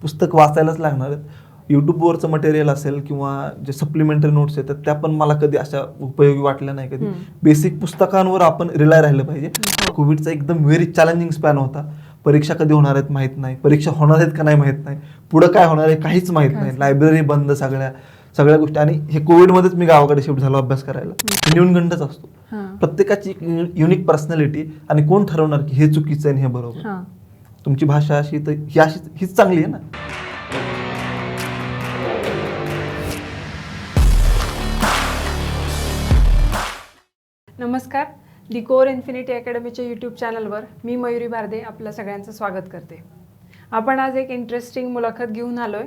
पुस्तक वाचायलाच लागणार आहेत. यूट्यूबवरचं मटेरियल असेल किंवा जे सप्लिमेंटरी नोट्स आहेत त्या पण मला कधी अशा उपयोगी वाटल्या नाही कधी. बेसिक पुस्तकांवर आपण रिलाय राहिलं पाहिजे. कोविडचा एकदम व्हेरी चॅलेंजिंग स्पॅन होता. परीक्षा कधी होणार आहेत माहीत नाही, परीक्षा होणार आहेत का नाही माहीत नाही, पुढं काय होणार आहे काहीच माहीत नाही, लायब्ररी बंद, सगळ्या गोष्टी. आणि हे कोविडमध्येच मी गावाकडे शिफ्ट झालो अभ्यास करायला. न्यूनगंडच असतो. प्रत्येकाची युनिक पर्सनॅलिटी आणि कोण ठरवणार की हे चुकीचं आहे हे बरोबर. तुमची भाषा अशी तर ही हीच चांगली आहे ना. नमस्कार, दी कोर इन्फिनिटी अकॅडमीच्या यूट्यूब चॅनलवर मी मयुरी भारदे आपलं सगळ्यांचं स्वागत करते. आपण आज एक इंटरेस्टिंग मुलाखत घेऊन आलो आहे.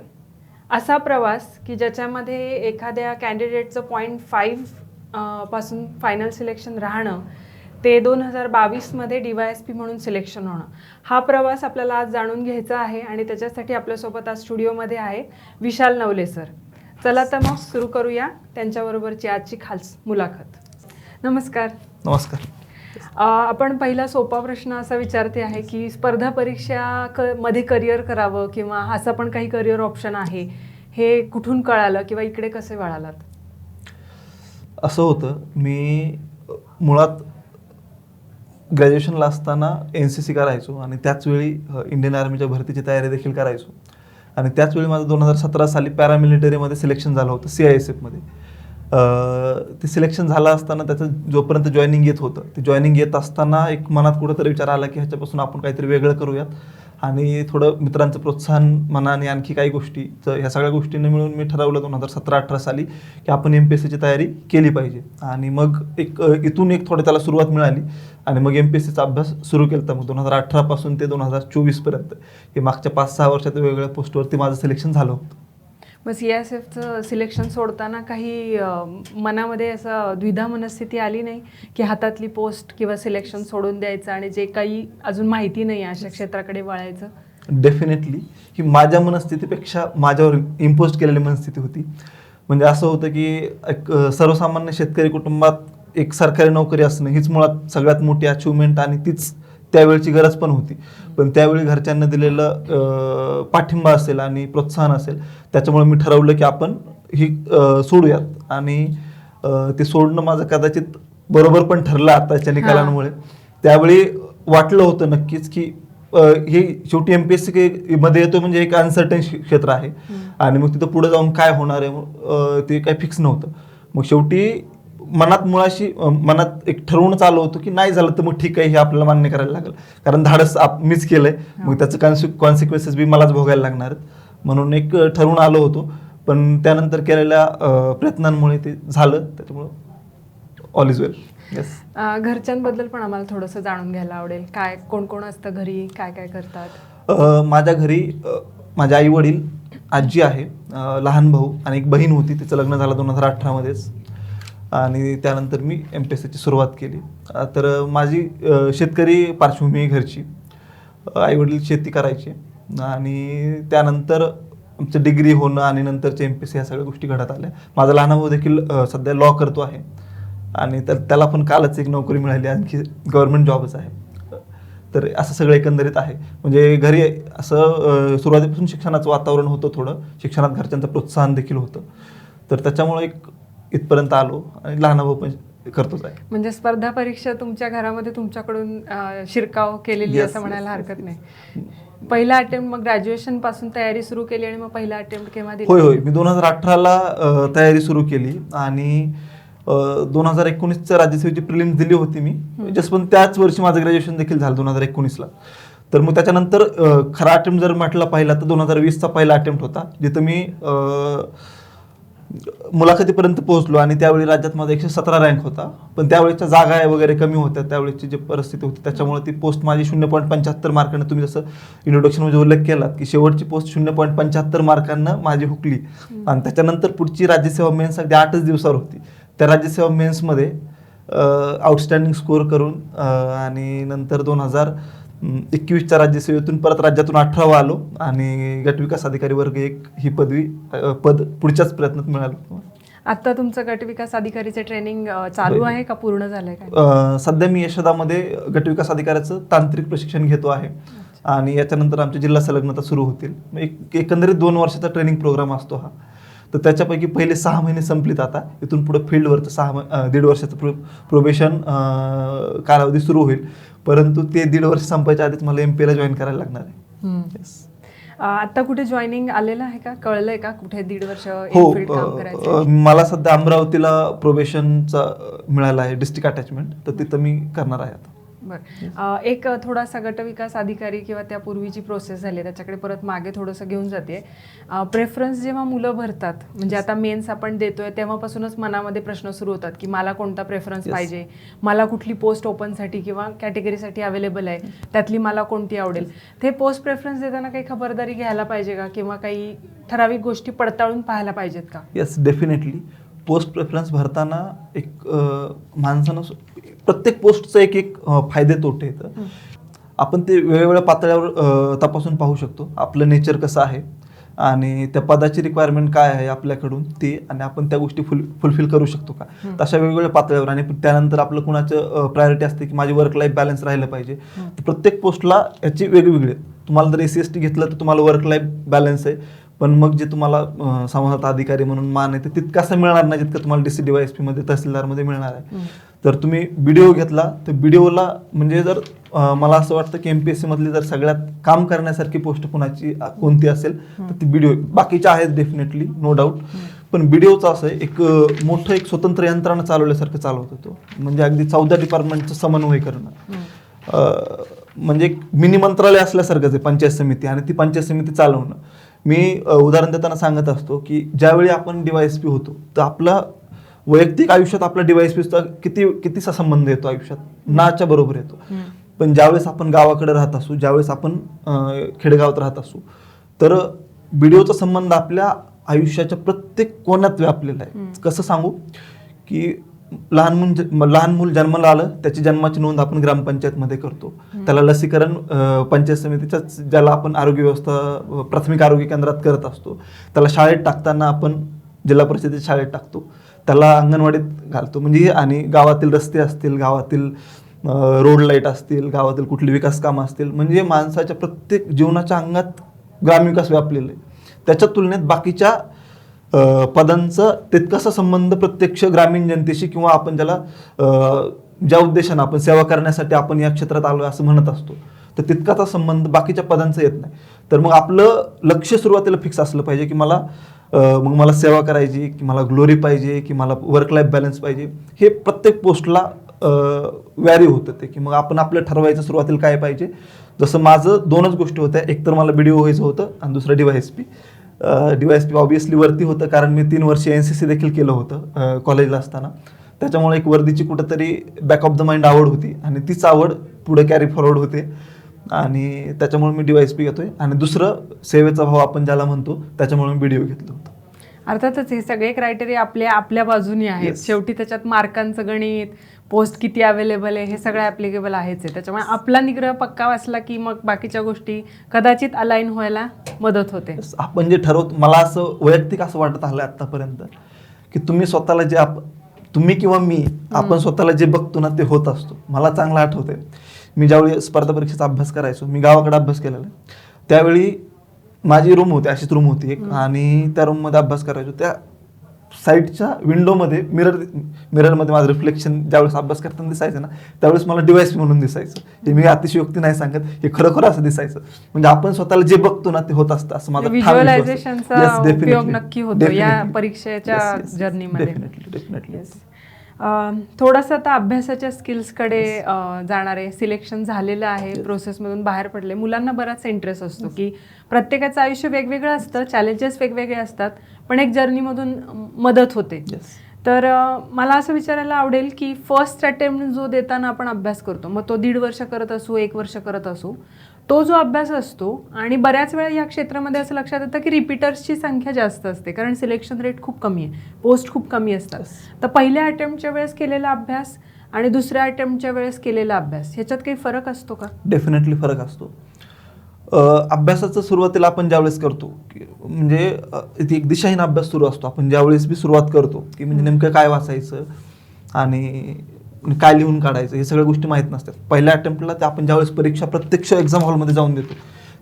असा प्रवास की ज्याच्यामध्ये एखाद्या कॅन्डिडेटचं 0.5 पासून फायनल सिलेक्शन राहणं ते 2022मध्ये DYSP म्हणून सिलेक्शन होणं, हा प्रवास आपल्याला आज जाणून घ्यायचा आहे. आणि त्याच्यासाठी आपल्यासोबत आज स्टुडिओमध्ये आहे विशाल नवले सर. चला तर मग सुरू करूया त्यांच्याबरोबरची आजची खास मुलाखत. नमस्कार. नमस्कार. आपण पहिला सोपा प्रश्न असा विचारते आहे की स्पर्धा परीक्षा मध्ये करिअर करावं किंवा असं पण काही करिअर ऑप्शन आहे, हे कुठून कळालं किंवा इकडे कसे वळालात? असं होतं, मी मुळात ग्रॅज्युएशनला असताना NCC करायचो आणि त्याचवेळी इंडियन आर्मीच्या भरतीची तयारी देखील करायचो. आणि त्याचवेळी माझं 2017 साली पॅरामिलिटरीमध्ये सिलेक्शन झालं होतं CISFमध्ये. ते सिलेक्शन झालं असताना त्याचं जोपर्यंत जॉईनिंग येत होतं, ते जॉईनिंग येत असताना एक मनात कुठंतरी विचार आला की ह्याच्यापासून आपण काहीतरी वेगळं करूयात. आणि थोडं मित्रांचं प्रोत्साहन म्हणा आणि आणखी काही गोष्टी, ह्या सगळ्या गोष्टींनी मिळून मी ठरवलं 2017-18 साली की आपण MPSCची तयारी केली पाहिजे. आणि मग इथून थोडं त्याला सुरुवात मिळाली आणि मग MPSCचा अभ्यास सुरू केला. तर मग 2018 पासून ते 2024 पर्यंत हे मागच्या 5-6 वर्षात वेगवेगळ्या पोस्टवरती माझं सिलेक्शन झालं होतं. मग CISFचं सिलेक्शन सोडताना काही मनामध्ये असं द्विधा मनस्थिती आली नाही की हातातली पोस्ट किंवा सिलेक्शन सोडून द्यायचं आणि जे काही अजून माहिती नाही अशा क्षेत्राकडे वळायचं? डेफिनेटली ही माझ्या मनस्थितीपेक्षा माझ्यावर इम्पोज केलेली मनस्थिती होती. म्हणजे असं होतं की एक सर्वसामान्य शेतकरी कुटुंबात एक सरकारी नोकरी असणं हीच मुळात सगळ्यात मोठी अचिव्हमेंट आणि तीच त्यावेळची गरज पण होती. पण त्यावेळी घरच्यांना दिलेलं पाठिंबा असेल आणि प्रोत्साहन असेल, त्याच्यामुळे मी ठरवलं की आपण ही सोडूयात. आणि ते सोडणं माझं कदाचित बरोबर पण ठरलं आताच्या निकालांमुळे. त्यावेळी वाटलं होतं नक्कीच की हे शेवटी MPSC मध्ये येतो म्हणजे एक अनसर्टन क्षेत्र आहे आणि मग तिथं पुढे जाऊन काय होणार आहे ते काही फिक्स नव्हतं. मग शेवटी मनात एक ठरवूनच आलं होतं की नाही झालं तर मग ठीक आहे, हे आपल्याला मान्य करायला लागेल, कारण धाडस मीच केलंय, मग त्याचं कॉन्सिक्वेन्सेस बी मलाच भोगायला लागणार आहेत. म्हणून एक ठरवून आलो होतो. पण त्यानंतर केलेल्या प्रयत्नांमुळे ते झालं, त्याच्यामुळं ऑल इज वेल. येस. घरच्यांबद्दल पण आम्हाला थोडंसं जाणून घ्यायला आवडेल. काय कोण कोण असतं घरी, काय काय करतात? माझ्या घरी माझे आई वडील, आजी आहे, लहान भाऊ आणि एक बहीण होती. तिचं लग्न झालं 2018 मध्येच. आणि त्यानंतर मी MPSCची सुरुवात केली. तर माझी शेतकरी पार्श्वभूमी घरची, आईवडील शेती करायचे आणि त्यानंतर आमचं डिग्री होणं आणि नंतरचे MPSC ह्या सगळ्या गोष्टी घडत आल्या. माझा लहान भाऊ देखील सध्या लॉ करतो आहे आणि त्याला पण कालच एक नोकरी मिळाली, आणखी गव्हर्नमेंट जॉबच आहे. तर असं सगळं एकंदरीत आहे. म्हणजे घरी असं सुरुवातीपासून शिक्षणाचं वातावरण होतं, थोडं शिक्षणात घरच्यांचं प्रोत्साहन देखील होतं. तर त्याच्यामुळे एक इथपर्यंत आलो आणि लहान भाऊ पण करतोच आहे. म्हणजे स्पर्धा परीक्षा तुमच्या घरामध्ये तुमच्याकडून शिरकाव केलेली असं म्हणायला हरकत नाही. पहिला अटेम्प्ट मग ग्रॅज्युएशन पासून तयारी सुरू केली आणि मग पहिला अटेम्प्ट केव्हा दिला? होय, मी 2018ला तयारी सुरू केली आणि 2019च्या राज्यसेवेची प्रिलिम्स दिली होती मी. जस्ट पण त्याच वर्षी माझं ग्रॅज्युएशन देखील झालं 2019ला. तर मग त्याच्यानंतर खरा अटेम्प्ट जर म्हटलं पहिला तर 2020चा पहिला अटेम्प्ट होता, जिथं मी मुलाखतीपर्यंत पोहोचलो आणि त्यावेळी राज्यात माझा 117 रँक होता. पण त्यावेळेच्या जागा वगैरे कमी होत्या, त्यावेळेची जी परिस्थिती होती त्याच्यामुळे ती पोस्ट माझी 0.75 मार्कांना, तुम्ही जसं इंट्रोडक्शनमध्ये उल्लेख केलात की शेवटची पोस्ट 0.75 मार्कांना माझी हुकली. आणि त्याच्यानंतर पुढची राज्यसेवा मेन्स अगदी 8च दिवसावर होती. त्या राज्यसेवा मेन्समध्ये आउटस्टँडिंग स्कोअर करून आणि नंतर 2021च्या राज्यसेवेतून परत राज्यातून 18वा आलो आणि गटविकास अधिकारी वर्ग 1 ही पद पुढच्याच प्रयत्नात मिळालं. आता तुमचं गटविकास अधिकारीचे ट्रेनिंग चालू आहे का पूर्ण झालंय काय? सध्या मी यशोदामध्ये गटविकास अधिकाऱ्याचं तांत्रिक प्रशिक्षण घेतो आहे आणि याच्यानंतर आमच्या जिल्हा संलग्नता सुरू होतील. एकंदरीत 2 वर्षाचा ट्रेनिंग प्रोग्राम असतो हा. तर त्याच्यापैकी पहिले 6 महिने संपलीत. आता इथून पुढे फील्डवरचं 1.5 वर्षाचं प्रोबेशन कालावधी सुरू होईल. परंतु ते 1.5 वर्ष संपायच्या आधीच मला MP ला जॉईन करायला लागणार आहे. Yes. आता कुठे जॉईनिंग आलेलं आहे का, कळलंय का कुठे 1.5 वर्ष हो, इनफिल्ड काम करायचं? मला सध्या अमरावतीला प्रोबेशनचा मिळाला आहे डिस्ट्रिक्ट अटॅचमेंट, तर तिथं मी करणार आहे आता. बरं, एक थोडासा गटविकास अधिकारी किंवा त्यापूर्वीची प्रोसेस झाली त्याच्याकडे परत मागे थोडंसं घेऊन जाते. प्रेफरन्स जेव्हा मुलं भरतात, म्हणजे आता मेन्स आपण देतोय तेव्हापासूनच मनामध्ये प्रश्न सुरू होतात की मला कोणता प्रेफरन्स पाहिजे, मला कुठली पोस्ट ओपनसाठी किंवा कॅटेगरीसाठी अवेलेबल आहे, त्यातली मला कोणती आवडेल. ते पोस्ट प्रेफरन्स देताना काही खबरदारी घ्यायला पाहिजे का, किंवा काही ठराविक गोष्टी पडताळून पाहायला पाहिजेत का? Yes, definitely. पोस्ट प्रेफरन्स भरताना एक माणसानं प्रत्येक पोस्टचं एक फायदे तोटे येतं. आपण ते वेगवेगळ्या पातळ्यावर तपासून पाहू शकतो. आपलं नेचर कसं आहे आणि त्या पदाची रिक्वायरमेंट काय आहे आपल्याकडून ते, आणि आपण त्या गोष्टी फुलफिल करू शकतो का, तशा वेगवेगळ्या पातळ्यावर. आणि त्यानंतर आपलं कुणाचं प्रायोरिटी असते की माझी वर्क लाईफ बॅलन्स राहिलं पाहिजे. प्रत्येक पोस्टला याची वेगवेगळी. तुम्हाला जर SC/ST घेतलं तर तुम्हाला वर्क लाईफ बॅलन्स आहे, पण मग जे तुम्हाला समाजात अधिकारी म्हणून मान आहे ते तितकासा मिळणार नाही जितकं तुम्हाला DCDYSP मध्ये तहसीलदारमध्ये मिळणार आहे. तर तुम्ही BDO घेतला तर BDOला म्हणजे जर मला असं वाटतं की MPSC मधली जर सगळ्यात काम करण्यासारखी पोस्ट कोणती असेल तर ती BDO. बाकीच्या आहेत डेफिनेटली, नो डाऊट, पण BDOचं असं एक मोठं एक स्वतंत्र यंत्रणा चालवल्यासारखं चालवत होतो. म्हणजे अगदी 14 डिपार्टमेंटचं समन्वय करणं, म्हणजे एक मिनी मंत्रालय असल्यासारखंच आहे पंचायत समिती, आणि ती पंचायत समिती चालवणं. मी उदाहरण देताना सांगत असतो की ज्यावेळी आपण DYSP होतो तर आपला वैयक्तिक आयुष्यात आपला DYSPचा कितीसा संबंध येतो आयुष्यात, नाच्या बरोबर येतो. पण ज्यावेळेस आपण गावाकडे राहत असू, ज्यावेळेस आपण खेडेगावात राहत असू, तर BDOचा संबंध आपल्या आयुष्याच्या प्रत्येक कोण्यात व्यापलेला आहे. कसं सांगू की लहान मूल जन्माला आलं, त्याची जन्माची नोंद आपण ग्रामपंचायतमध्ये करतो. त्याला लसीकरण पंचायत समितीच्या, ज्याला आपण आरोग्य व्यवस्था प्राथमिक आरोग्य केंद्रात करत असतो. त्याला शाळेत टाकताना आपण जिल्हा परिषदेच्या शाळेत टाकतो. त्याला अंगणवाडीत घालतो. म्हणजे आणि गावातील रस्ते असतील, गावातील रोड लाईट असतील, गावातील कुठली विकास कामं असतील, म्हणजे माणसाच्या प्रत्येक जीवनाच्या अंगात ग्रामविकास व्यापलेला आहे. त्याच्या तुलनेत बाकीच्या पदांचा तितकासा संबंध प्रत्यक्ष ग्रामीण जनतेशी, किंवा आपण ज्याला ज्या उद्देशानं आपण सेवा करण्यासाठी आपण या क्षेत्रात आलो असं म्हणत असतो, तर तितकाचा संबंध बाकीच्या पदांचा येत नाही. तर मग आपलं लक्ष सुरुवातीला फिक्स असलं पाहिजे की मला सेवा करायची, की मला ग्लोरी पाहिजे, की मला वर्क लाईफ बॅलन्स पाहिजे. हे प्रत्येक पोस्टला व्हॅरी होतं ते, की मग आपण आपलं ठरवायचं सुरुवातीला काय पाहिजे. जसं माझं 2च गोष्टी होत्या, एक तर मला BDO व्हायचं होतं आणि दुसरं DYSP. DYSP ऑब्विसली वरती होतं कारण मी 3 वर्ष NCC देखील केलं होतं कॉलेजला असताना. त्याच्यामुळे एक वर्दीची कुठंतरी बॅक ऑफ द माइंड आवड होती, आणि तीच आवड पुढे कॅरी फॉरवर्ड होते, आणि त्याच्यामुळे मी DYSP घेतोय. आणि दुसरं सेवेचा भाव आपण ज्याला म्हणतो, त्याच्यामुळे मी BDO घेतलं होतं. अर्थातच हे सगळे क्रायटेरिया आपल्या बाजूनी आहेत. शेवटी त्याच्यात मार्कांचं गणित, पोस्ट किती अवेलेबल आहे, हे सगळं ॲप्लिकेबल आहेच आहे. त्याच्यामुळे आपला निग्रह पक्का वाचला की मग बाकीच्या गोष्टी कदाचित अलाईन व्हायला मदत होते. आपण जे ठरवतो, मला असं वैयक्तिक असं वाटत आलं आतापर्यंत की तुम्ही स्वतःला तुम्ही किंवा मी, आपण स्वतःला जे बघतो ना ते होत असतो. मला चांगलं आठवतंय, मी ज्यावेळी स्पर्धा परीक्षेचा अभ्यास करायचो, मी गावाकडे अभ्यास केलेला, त्यावेळी माझी रूम होती, अशीच रूम होती एक, आणि त्या रूममध्ये अभ्यास करायचो. त्या साईडच्या विंडोमध्ये मिररमध्ये माझं रिफ्लेक्शन ज्यावेळेस अभ्यास करताना दिसायचं ना, त्यावेळेस मला DYSP म्हणून दिसायचं. हे मी अतिशयोक्ती नाही सांगत, हे खरोखर असं दिसायचं. म्हणजे आपण स्वतःला जे बघतो ना ते होत असतं असं माझं व्हिज्युअलायझेशनचा उपयोग नक्की होतो या परीक्षेच्या जर्नीमध्ये. डेफिनेटली. थोडंसं आता अभ्यासाच्या स्किल्सकडे जाणारे सिलेक्शन झालेलं आहे, प्रोसेसमधून बाहेर पडले. मुलांना बराचसा इंटरेस्ट असतो की प्रत्येकाचं आयुष्य वेगवेगळं असतं, चॅलेंजेस वेगवेगळे असतात, पण एक जर्नीमधून मदत होते. तर मला असं विचारायला आवडेल की फर्स्ट अटेम्प्ट जो देताना आपण अभ्यास करतो, मग तो 1.5 वर्ष करत असू, 1 वर्ष करत असू, तो जो अभ्यास असतो, आणि बऱ्याच वेळा या क्षेत्रामध्ये असं लक्षात येतं की रिपीटर्सची संख्या जास्त असते कारण सिलेक्शन रेट खूप कमी आहे, पोस्ट खूप कमी असतात. तर पहिल्या अटेम्प्टच्या वेळेस केलेला अभ्यास आणि दुसऱ्या अटेम्प्टच्या वेळेस केलेला अभ्यास ह्याच्यात काही फरक असतो का? डेफिनेटली फरक असतो. अभ्यासाचं सुरुवातीला आपण ज्यावेळेस करतो म्हणजे एक दिशाहीन अभ्यास सुरू असतो. आपण ज्यावेळेस बी सुरुवात करतो की म्हणजे नेमकं काय वाचायचं, आणि काय लिहून काढायचं हे सगळ्या गोष्टी माहीत नसतात. पहिल्या अटेम्प्टला ते आपण ज्यावेळेस परीक्षा प्रत्यक्ष एक्झाम हॉलमध्ये जाऊन देतो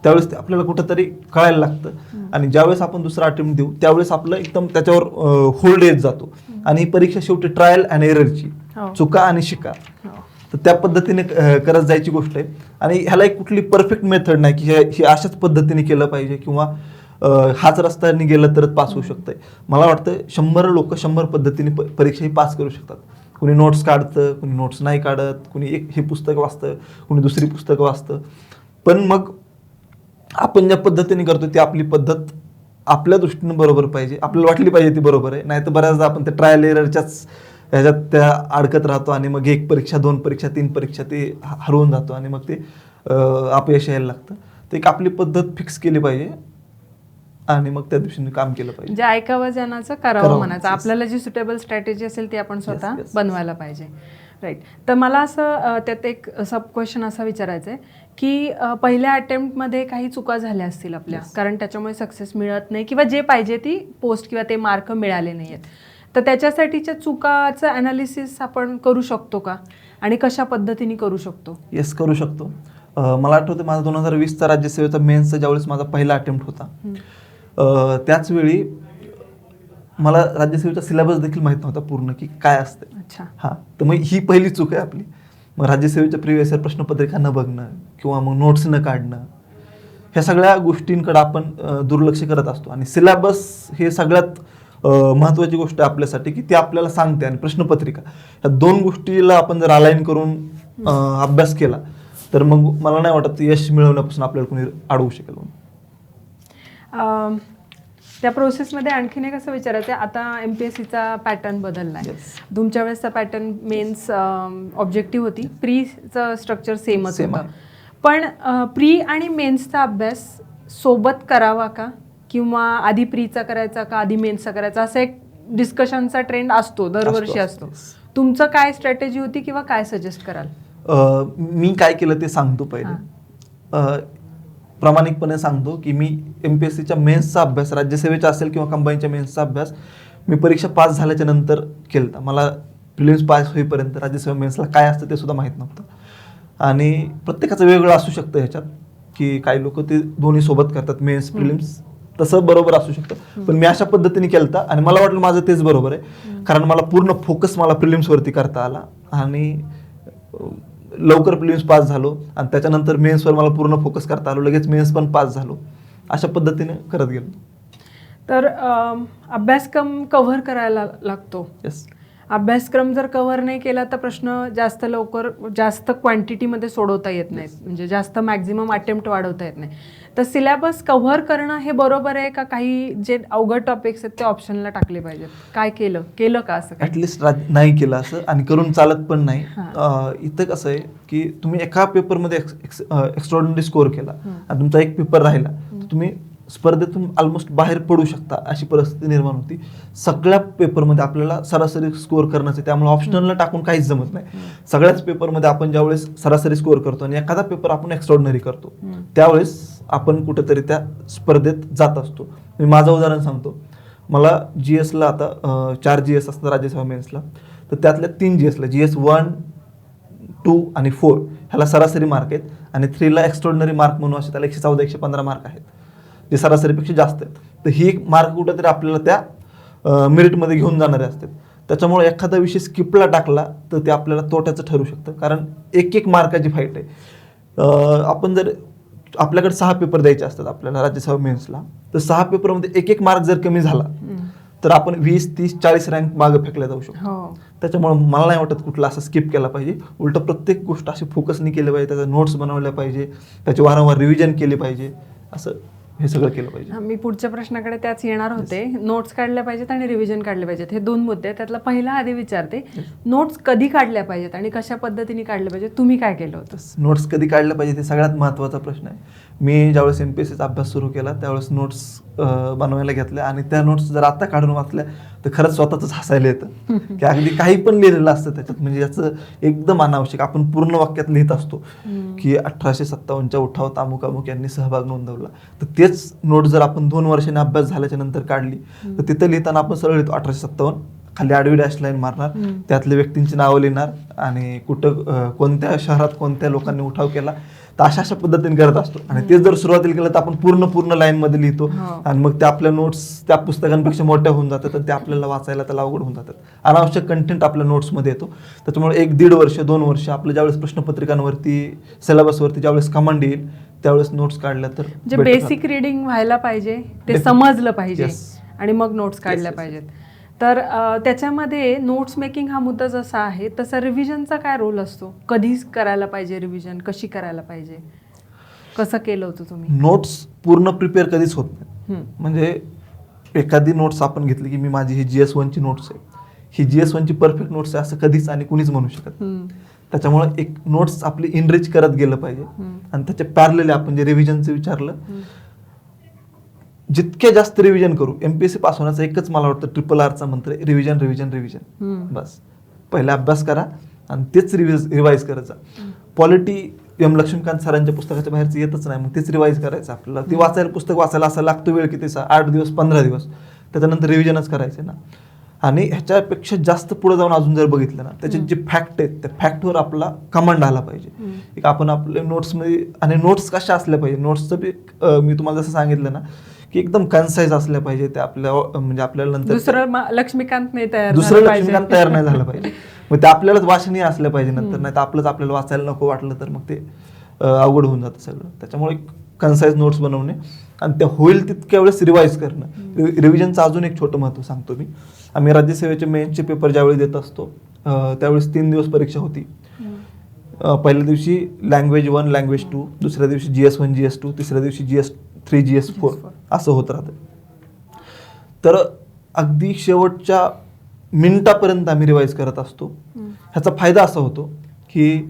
त्यावेळेस ते आपल्याला कुठंतरी कळायला लागतं आणि ज्यावेळेस आपण दुसरा अटेम्प्ट देऊ त्यावेळेस आपलं एकदम त्याच्यावर होल्ड येत जातो आणि ही परीक्षा शेवटी ट्रायल अँड एररची, चुका आणि शिका. तर त्या पद्धतीने करत जायची गोष्ट आहे आणि ह्याला एक कुठली परफेक्ट मेथड नाही की हे अशाच पद्धतीने केलं पाहिजे किंवा हाच रस्त्याने गेलं तरच पास होऊ शकतंय. मला वाटतं 100 लोक 100 पद्धतीने परीक्षा ही पास करू शकतात. कुणी नोट्स काढतं, कुणी नोट्स नाही काढत, कुणी एक हे पुस्तक वाचतं, कुणी दुसरी पुस्तकं वाचतं. पण मग आपण ज्या पद्धतीने करतो ती आपली पद्धत आपल्या दृष्टीने बरोबर पाहिजे, आपल्याला वाटली पाहिजे ती बरोबर आहे. नाही तर बऱ्याचदा आपण त्या ट्रायल एररच्याच ह्याच्यात त्या अडकत राहतो आणि मग 1 परीक्षा 2 परीक्षा 3 परीक्षा ते हरवून जातो आणि मग ते अपयश यायला लागतं. तर एक आपली पद्धत फिक्स केली पाहिजे आणि मग त्या दिवशी काम केलं पाहिजे. जे ऐकावं जनाचं करावं म्हणायचं. आपल्याला जी सुटेबल स्ट्रॅटेजी असेल ती आपण स्वतः बनवायला पाहिजे. राईट. तर मला असं त्यात एक सब क्वेश्चन असा विचारायचं आहे की पहिल्या अटेम्प्टमध्ये काही चुका झाल्या असतील आपल्या, कारण त्याच्यामुळे सक्सेस मिळत नाही किंवा जे पाहिजे ती पोस्ट किंवा ते मार्क मिळाले नाही आहेत. तर त्याच्यासाठीच्या चुकाचं ॲनालिसिस आपण करू शकतो का आणि कशा पद्धतीने करू शकतो? येस, करू शकतो. मला आठवतं माझा 2020चा राज्यसेवेचा मेन्सचा ज्यावेळेस माझा पहिला अटेम्प्ट होता त्याच वेळी मला राज्यसेवेचा सिलेबस देखील माहीत नव्हता पूर्ण की काय असतं. अच्छा. हां, तर मग ही पहिली चूक आहे आपली. मग राज्यसेवेच्या प्रिव्हियस इयर प्रश्नपत्रिका न बघणं किंवा मग नोट्स न काढणं, ह्या सगळ्या गोष्टींकडे आपण दुर्लक्ष करत असतो. आणि सिलेबस हे सगळ्यात महत्त्वाची गोष्ट आहे आपल्यासाठी की ती आपल्याला सांगते आणि प्रश्नपत्रिका ह्या 2 गोष्टीला आपण जर अलाइन करून अभ्यास केला तर मग मला नाही वाटत यश मिळवण्यापासून आपल्याला कोणी अडवू शकेल. त्या प्रोसेसमध्ये आणखीन एक असं विचारायचं आहे, आता MPSCचा पॅटर्न बदलला आहे. तुमच्या वेळेसचा पॅटर्न मेन्स ऑब्जेक्टिव्ह होती, प्रीचं स्ट्रक्चर सेमच होतं. पण प्री आणि मेन्सचा अभ्यास सोबत करावा का किंवा आधी प्रीचा करायचा का आधी मेन्सचा करायचा, असा एक डिस्कशनचा ट्रेंड असतो, दरवर्षी असतो. तुमचं काय स्ट्रॅटेजी होती किंवा काय सजेस्ट कराल? मी काय केलं ते सांगतो पहिले. प्रामाणिकपणे सांगतो की मी MPSCच्या मेन्सचा अभ्यास, राज्यसेवेचा असेल किंवा कंबाईनच्या मेन्सचा अभ्यास मी परीक्षा पास झाल्याच्या नंतर केला. मला प्रिलिम्स पास होईपर्यंत राज्यसेवा मेन्सला काय असतं ते सुद्धा माहीत नव्हतं. आणि प्रत्येकाचं वेगळं असू शकतं ह्याच्यात की काही लोक ते दोन्ही सोबत करतात, मेन्स प्रिलिम्स, तसं बरोबर असू शकतं. पण मी अशा पद्धतीने केलं आणि मला वाटलं माझं तेच बरोबर आहे, कारण मला पूर्ण फोकस मला प्रिलिम्सवरती करता आला आणि लवकर प्रिलिम्स पास झालो आणि त्याच्यानंतर मेन्सवर मला पूर्ण फोकस करता आलो, लगेच मेन्स पण पास झालो. अशा पद्धतीने करत गेलो. तर अभ्यासक्रम कव्हर करायला लागतो. येस. अभ्यासक्रम जर कव्हर नाही केला तर प्रश्न जास्त लवकर जास्त क्वांटिटीमध्ये सोडवता येत नाहीत, म्हणजे जास्त मॅक्झिमम अटेम्प्ट वाढवता येत नाही. तर सिलेबस कव्हर करणं हे बरोबर आहे का? काही जे अवघड टॉपिक्स आहेत ते ऑप्शनला टाकले पाहिजेत? काय केलं का असं? ॲटलिस्ट नाही केलं असं आणि करून चालत पण नाही. इथं कसं आहे की तुम्ही एका पेपरमध्ये एक्स्ट्रॉर्डिनरी स्कोअर केला आणि तुमचा एक पेपर राहिला तर तुम्ही स्पर्धेतून ऑलमोस्ट बाहेर पडू शकता, अशी परिस्थिती निर्माण होती. सगळ्या पेपरमध्ये आपल्याला सरासरी स्कोअर करण्याचं, त्यामुळे ऑप्शनलला टाकून काहीच जमत नाही. सगळ्याच पेपरमध्ये आपण ज्यावेळेस सरासरी स्कोअर करतो आणि एखादा पेपर आपण एक्स्ट्रॉर्डिनरी करतो त्यावेळेस आपण कुठेतरी त्या स्पर्धेत जात असतो. मी माझं उदाहरण सांगतो. मला GSला आता 4 GS असतात राज्यसेवा मेन्सला, तर त्यातल्या 3 GSला GS 1, 2 आणि 4 ह्याला सरासरी मार्क आहेत आणि 3ला एक्स्ट्रॉर्डिनरी मार्क म्हणून असे त्याला 114 115 मार्क आहेत, जे सरासरीपेक्षा जास्त आहेत. तर ही मार्क कुठेतरी आपल्याला त्या मेरिटमध्ये घेऊन जाणारे असतात. त्याच्यामुळे एखादा विषय स्किपला टाकला तर ते आपल्याला तोट्याचं ठरू शकतं, कारण एक मार्काची फाईट आहे. आपण जर आपल्याकडे 6 पेपर द्यायचे असतात आपल्याला राज्यसेवा मेन्सला, तर 6 पेपरमध्ये एक मार्क जर कमी झाला तर आपण 20, 30, 40 रँक मागे फेकल्या जाऊ शकतो. त्याच्यामुळे मला नाही वाटत कुठला असं स्किप केला पाहिजे. उलट प्रत्येक गोष्ट अशी फोकसनी केली पाहिजे, त्याचा नोट्स बनवल्या पाहिजे, त्याची वारंवार रिव्हिजन केली पाहिजे, असं हे सगळं केलं पाहिजे. मी पुढच्या प्रश्नाकडे त्याच येणार होते. नोट्स काढल्या पाहिजेत आणि रिव्हिजन काढले पाहिजेत, हे 2 मुद्दे. त्यातला पहिला आधी विचारते, नोट्स कधी काढल्या पाहिजेत आणि कशा पद्धतीने काढल्या पाहिजेत? तुम्ही काय केलं होतं? नोट्स कधी काढल्या पाहिजे ते सगळ्यात महत्त्वाचा प्रश्न आहे. मी ज्यावेळेस MPSCचा अभ्यास सुरू केला त्यावेळेस नोट्स बनवायला घेतल्या आणि त्या नोट्स जर आता काढून वाचल्या तर खरंच स्वतःच हसायला येतं की अगदी काही पण लिहिलेलं असतं त्याच्यात, म्हणजे याचं एकदम अनावश्यक. आपण पूर्ण वाक्यात लिहित असतो की 1857च्या उठावात अमुक अमुक यांनी सहभाग नोंदवला, तर तेच नोट जर आपण 2 वर्षांनी अभ्यास झाल्याच्या नंतर काढली तर तिथं लिहिताना आपण सरळ लिहितो 1857 खाली आडवी डॅश लाईन मारणार, त्यातल्या व्यक्तींची नावं लिहिणार आणि कुठं कोणत्या शहरात कोणत्या लोकांनी उठाव केला, तर अशा पद्धतीने करत असतो. आणि तेच जर सुरुवातीला केलं तर आपण पूर्ण लाईन मध्ये लिहितो आणि मग ते आपल्या नोट्स त्या पुस्तकांपेक्षा मोठ्या होऊन जातात आणि ते आपल्याला वाचायला त्याला अवघड होऊन जातात. अनावश्यक कंटेंट आपल्या नोट्समध्ये येतो. त्याच्यामुळे 1-1.5 वर्ष 2 वर्ष आपलं ज्यावेळेस प्रश्नपत्रिकांवरती सिलेबसवरती ज्यावेळेस कमांड येईल त्यावेळेस नोट्स काढल्या तर म्हणजे बेसिक रीडिंग व्हायला पाहिजे, ते समजलं पाहिजे Yes. आणि मग नोट्स काढल्या पाहिजेत. तर त्याच्यामध्ये नोट्स मेकिंग हा मुद्दा जसा आहे तसा रिव्हिजनचा काय रोल असतो? कधी करायला पाहिजे रिव्हिजन, कशी करायला पाहिजे, कसं केलं होतं तुम्ही? नोट्स पूर्ण प्रिपेअर कधीच होत नाही. म्हणजे एखादी नोट्स आपण घेतली की मी माझी ही GS1 ची नोट्स आहे, ही GS1 ची परफेक्ट नोट्स आहे असं कधीच आणि कुणीच म्हणू शकत. त्याच्यामुळे एक नोट्स आपली इनरिच करत गेलं पाहिजे आणि त्याच्या पॅरलली आपण जे रिव्हिजनचं विचारलं, जितके जास्त रिव्हिजन करू, MPSC पास होण्याचा एकच मला वाटतं RRRचा मंत्र आहे, रिव्हिजन रिव्हिजन रिव्हिजन. बस पहिला अभ्यास करा आणि तेच रिवाईज करायचा. पॉलिटी लक्ष्मीकांत सरांच्या पुस्तकाच्या बाहेरचं येतच नाही, मग तेच रिवाईज करायचं आपल्याला. ती वाचायला पुस्तक वाचायला असा लागतो वेळ कितीचा, 8 दिवस 15 दिवस, त्याच्यानंतर रिव्हिजनच करायचे ना. आणि ह्याच्यापेक्षा जास्त पुढे जाऊन अजून जर बघितलं ना, त्याचे जे फॅक्ट आहेत त्या फॅक्टवर आपला कमांड आला पाहिजे. एक आपण आपल्या नोट्समध्ये, आणि नोट्स कशा असल्या पाहिजे, नोट्सचं बी मी तुम्हाला जसं सांगितलं ना की एकदम कन्साइज असल्या पाहिजे. ते आपल्या म्हणजे आपल्याला नंतर दुसरं लक्ष्मीकांत तयार नाही झालं पाहिजे. मग ते आपल्यालाच वाचनीय असलं पाहिजे नंतर, नाही तर आपल्याला वाचायला नको वाटलं तर मग ते अवघड होऊन जातं सगळं. त्याच्यामुळे कन्साइज नोट्स बनवणे आणि त्या होईल तितक्या वेळेस रिवाईज करणं. रिव्हिजनचं अजून एक छोटं महत्त्व सांगतो मी. आम्ही राज्यसेवेचे मेन्सचे पेपर ज्यावेळी देत असतो त्यावेळेस 3 दिवस परीक्षा होती. पहिल्या दिवशी लँग्वेज 1 लँग्वेज 2, दुसऱ्या दिवशी GS1 GS2, तिसऱ्या दिवशी GS3 GS4 असं होत राहतं. तर अगदी शेवटच्या मिनिटापर्यंत आम्ही रिवाईज करत असतो. ह्याचा फायदा असा होतो की